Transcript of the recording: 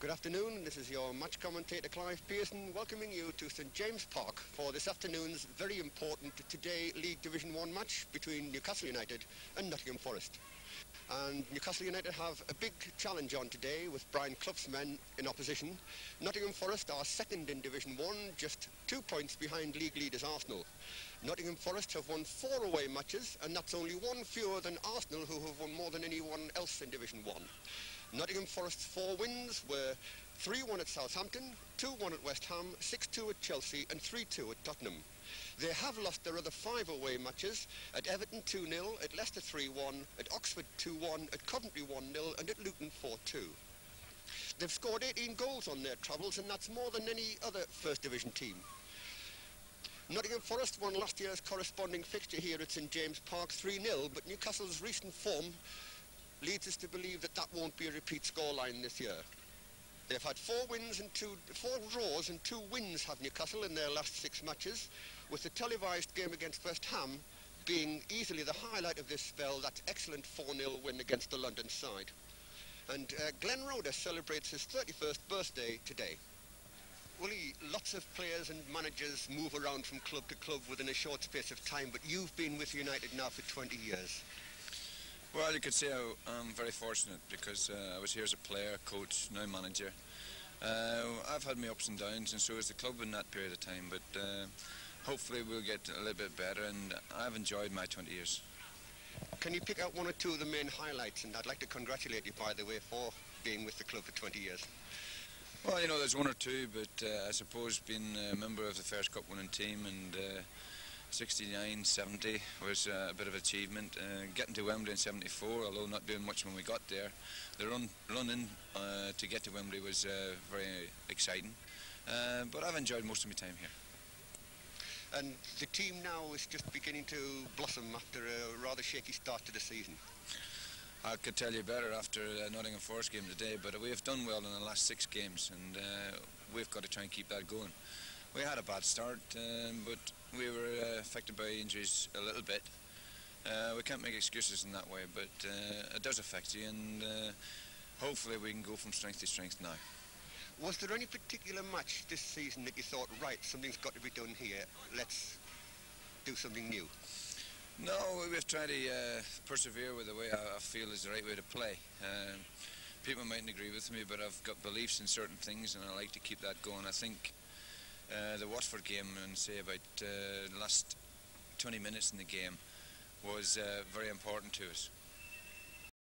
Good afternoon, this is your match commentator Clive Pearson welcoming you to St James Park for this afternoon's very important today League Division 1 match between Newcastle United and Nottingham Forest. And Newcastle United have a big challenge on today with Brian Clough's men in opposition. Nottingham Forest are second in Division 1, just 2 points behind league leaders Arsenal. Nottingham Forest have won 4 away matches, and that's only 1 fewer than Arsenal, who have won more than anyone else in Division 1. Nottingham Forest's 4 wins were 3-1 at Southampton, 2-1 at West Ham, 6-2 at Chelsea and 3-2 at Tottenham. They have lost their other 5 away matches at Everton 2-0, at Leicester 3-1, at Oxford 2-1, at Coventry 1-0 and at Luton 4-2. They've scored 18 goals on their travels, and that's more than any other First Division team. Nottingham Forest won last year's corresponding fixture here at St James Park 3-0, but Newcastle's recent form leads us to believe that that won't be a repeat scoreline this year. They've had 4 draws and 2 wins have Newcastle in their last 6 matches, with the televised game against West Ham being easily the highlight of this spell, that excellent 4-0 win against the London side. And Glenn Roeder celebrates his 31st birthday today. Willie, lots of players and managers move around from club to club within a short space of time, but you've been with United now for 20 years. Well, you could say I'm very fortunate because I was here as a player, coach, now manager. I've had my ups and downs, and so has the club in that period of time, but hopefully we'll get a little bit better, and I've enjoyed my 20 years. Can you pick out 1 or 2 of the main highlights? And I'd like to congratulate you, by the way, for being with the club for 20 years. Well, you know, there's 1 or 2, but I suppose being a member of the first cup winning team and 69-70 was a bit of achievement. Getting to Wembley in 74, although not doing much when we got there, the run in to get to Wembley was very exciting. But I've enjoyed most of my time here. And the team now is just beginning to blossom after a rather shaky start to the season. I could tell you better after Nottingham Forest game today, but we have done well in the last 6 games, and we've got to try and keep that going. We had a bad start, but we were affected by injuries a little bit. We can't make excuses in that way, but it does affect you, and hopefully we can go from strength to strength now. Was there any particular match this season that you thought, right, something's got to be done here, let's do something new? No, we've tried to persevere with the way I feel is the right way to play. People mightn't agree with me, but I've got beliefs in certain things, and I like to keep that going. I think the Watford game, and say about the last 20 minutes in the game, was very important to us.